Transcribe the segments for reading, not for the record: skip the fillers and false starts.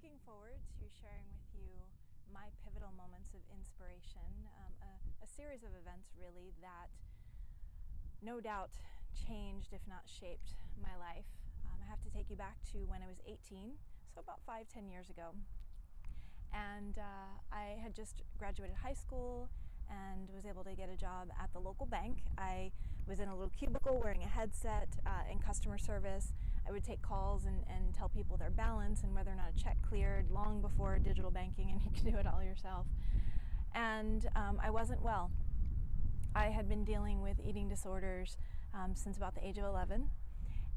looking forward to sharing with you my pivotal moments of inspiration, a series of events really that no doubt changed, if not shaped, my life. I have to take you back to when I was 18, so about 5-10 years ago. And I had just graduated high school and was able to get a job at the local bank. I was in a little cubicle wearing a headset in customer service. I would take calls and tell people their balance and whether or not a check cleared long before digital banking, and you can do it all yourself. And I wasn't well. I had been dealing with eating disorders since about the age of 11.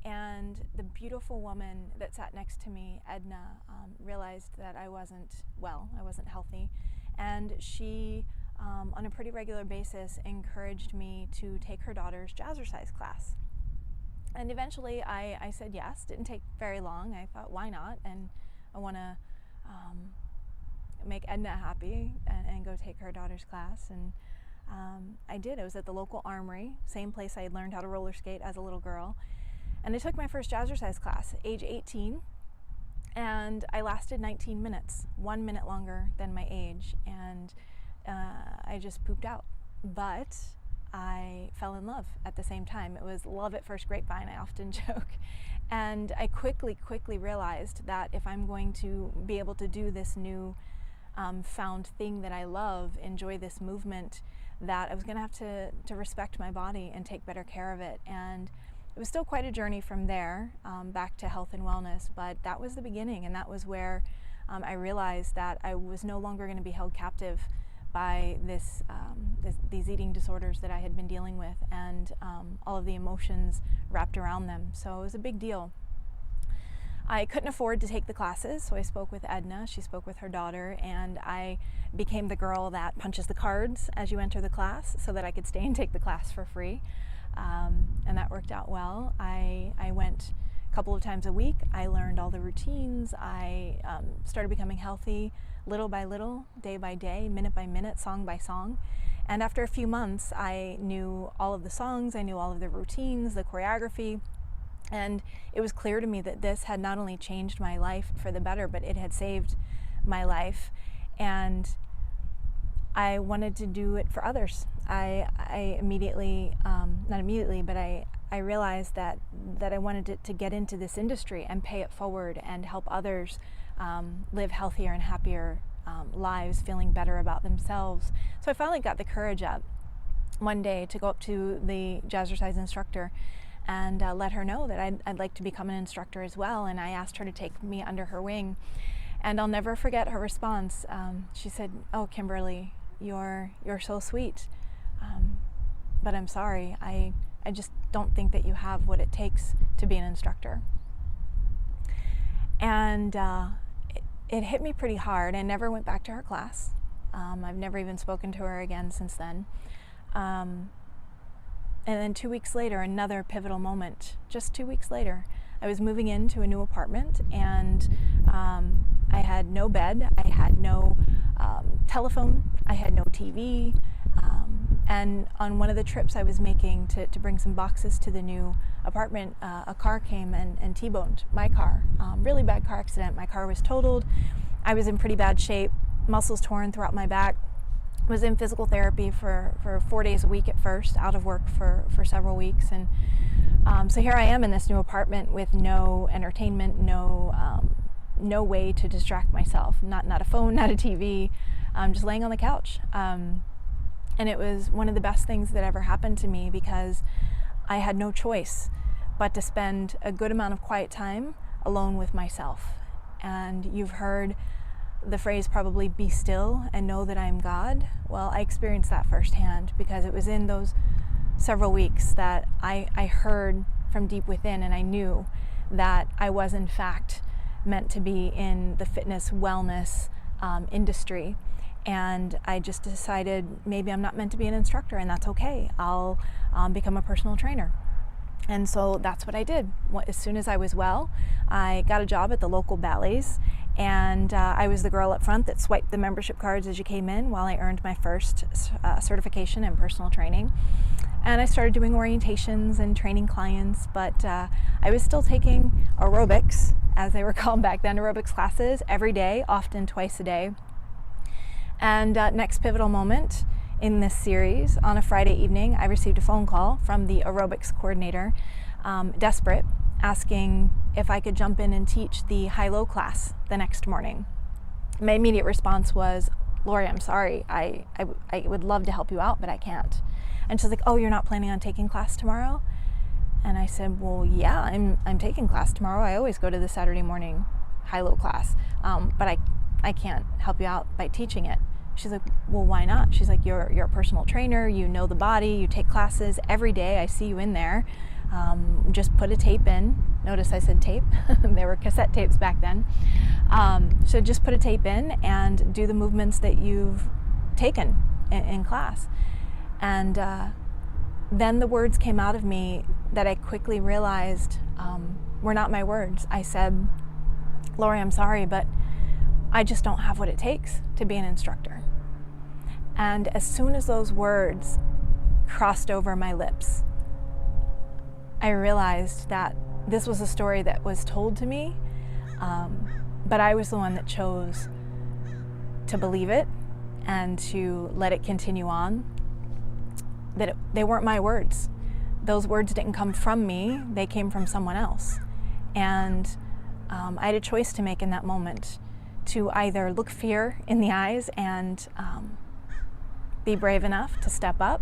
And the beautiful woman that sat next to me, Edna, realized that I wasn't well, I wasn't healthy. And she, on a pretty regular basis, encouraged me to take her daughter's jazzercise class. And eventually I said yes. Didn't take very long. I thought, why not? And I want to make Edna happy and go take her daughter's class. And I did. I was at the local armory, same place I had learned how to roller skate as a little girl. And I took my first jazzercise class, age 18, and I lasted 19 minutes, 1 minute longer than my age, and I just pooped out. But I fell in love at the same time. It was love at first grapevine, I often joke. And I quickly realized that if I'm going to be able to do this new found thing that I love, enjoy this movement, that I was going to have to respect my body and take better care of it. And it was still quite a journey from there back to health and wellness, but that was the beginning, and that was where I realized that I was no longer going to be held captive by these eating disorders that I had been dealing with, and all of the emotions wrapped around them. So it was a big deal. I couldn't afford to take the classes, so I spoke with Edna, she spoke with her daughter, and I became the girl that punches the cards as you enter the class so that I could stay and take the class for free. And that worked out well. I went a couple of times a week. I learned all the routines. I started becoming healthy little by little, day by day, minute by minute, song by song. And after a few months, I knew all of the songs, I knew all of the routines, the choreography. And it was clear to me that this had not only changed my life for the better, but it had saved my life. And I wanted to do it for others. I immediately, not immediately, but I realized that I wanted to get into this industry and pay it forward and help others live healthier and happier lives, feeling better about themselves. So I finally got the courage up one day to go up to the jazzercise instructor and let her know that I'd like to become an instructor as well. And I asked her to take me under her wing. And I'll never forget her response. She said, "Oh, Kimberly, you're so sweet, but I'm sorry. I just don't think that you have what it takes to be an instructor." And it hit me pretty hard. I never went back to her class. I've never even spoken to her again since then. And then 2 weeks later, another pivotal moment. Just 2 weeks later, I was moving into a new apartment, and I had no bed, I had no telephone, I had no TV, and on one of the trips I was making to bring some boxes to the new apartment, a car came and T-boned my car. Really bad car accident. My car was totaled. I was in pretty bad shape, muscles torn throughout my back. Was in physical therapy for 4 days a week at first, out of work for several weeks. And so here I am in this new apartment with no entertainment, no way to distract myself, not a phone, not a TV, just laying on the couch. And it was one of the best things that ever happened to me, because I had no choice but to spend a good amount of quiet time alone with myself. And you've heard the phrase probably, "be still and know that I am God." Well, I experienced that firsthand, because it was in those several weeks that I heard from deep within, and I knew that I was in fact meant to be in the fitness wellness industry. And I just decided maybe I'm not meant to be an instructor, and that's okay. I'll become a personal trainer. And so that's what I did. As soon as I was well, I got a job at the local ballets, and I was the girl up front that swiped the membership cards as you came in while I earned my first certification in personal training. And I started doing orientations and training clients, but I was still taking aerobics as they were called back then, aerobics classes every day, often twice a day. And next pivotal moment in this series, on a Friday evening, I received a phone call from the aerobics coordinator, desperate, asking if I could jump in and teach the high-low class the next morning. My immediate response was, Lori, I'm sorry, I would love to help you out, but I can't. And she's like, oh, you're not planning on taking class tomorrow? And I said, well, yeah, I'm taking class tomorrow. I always go to the Saturday morning high-low class, but I can't help you out by teaching it. She's like, well, why not? She's like, you're a personal trainer, you know the body, you take classes every day, I see you in there. Just put a tape in. Notice I said tape. There were cassette tapes back then. So just put a tape in and do the movements that you've taken in class. And then the words came out of me that I quickly realized were not my words. I said, Lori, I'm sorry, but I just don't have what it takes to be an instructor. And as soon as those words crossed over my lips, I realized that this was a story that was told to me, but I was the one that chose to believe it and to let it continue on. They weren't my words. Those words didn't come from me, they came from someone else. And I had a choice to make in that moment, to either look fear in the eyes and be brave enough to step up,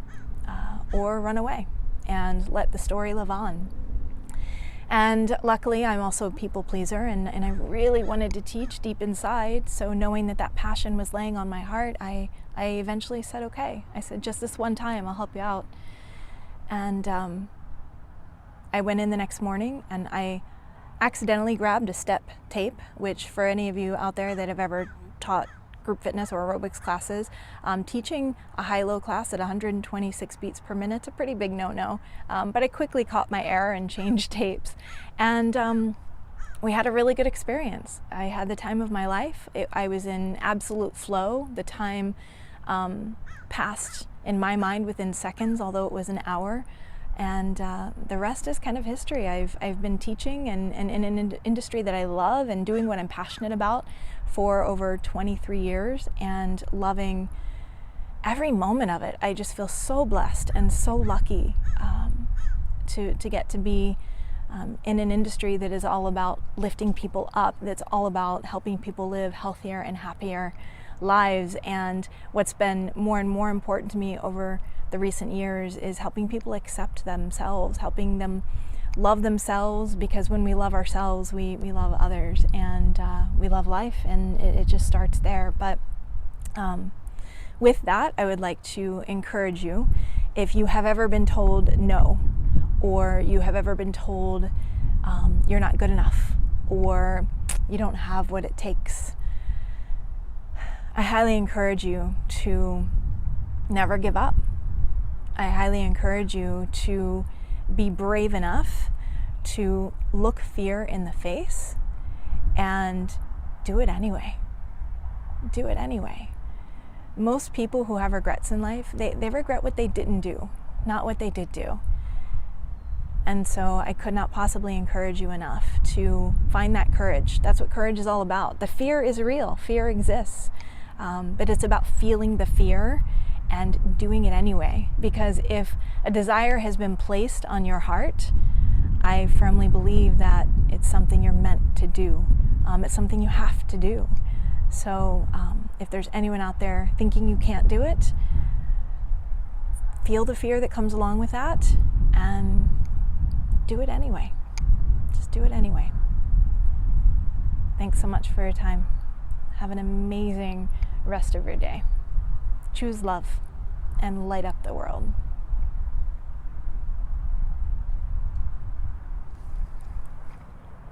or run away and let the story live on. And luckily, I'm also a people pleaser, and I really wanted to teach deep inside. So knowing that passion was laying on my heart, I eventually said, okay. I said, just this one time, I'll help you out. And I went in the next morning and I accidentally grabbed a step tape, which for any of you out there that have ever taught group fitness or aerobics classes, teaching a high-low class at 126 beats per minute's a pretty big no-no. But I quickly caught my error and changed tapes. And we had a really good experience. I had the time of my life. I was in absolute flow. The time passed in my mind within seconds, although it was an hour. And the rest is kind of history. I've been teaching and in an industry that I love and doing what I'm passionate about for over 23 years and loving every moment of it. I just feel so blessed and so lucky to get to be in an industry that is all about lifting people up, that's all about helping people live healthier and happier lives. And what's been more and more important to me over the recent years is helping people accept themselves, helping them love themselves, because when we love ourselves, we love others, and we love life, and it just starts there. But with that, I would like to encourage you, if you have ever been told no, or you have ever been told you're not good enough, or you don't have what it takes, I highly encourage you to never give up. I highly encourage you to be brave enough to look fear in the face and do it anyway. Do it anyway. Most people who have regrets in life, they regret what they didn't do, not what they did do. And so I could not possibly encourage you enough to find that courage. That's what courage is all about. The fear is real. Fear exists. But it's about feeling the fear and doing it anyway. Because if a desire has been placed on your heart, I firmly believe that it's something you're meant to do. It's something you have to do. So if there's anyone out there thinking you can't do it, feel the fear that comes along with that and do it anyway. Just do it anyway. Thanks so much for your time. Have an amazing rest of your day. Choose love and light up the world.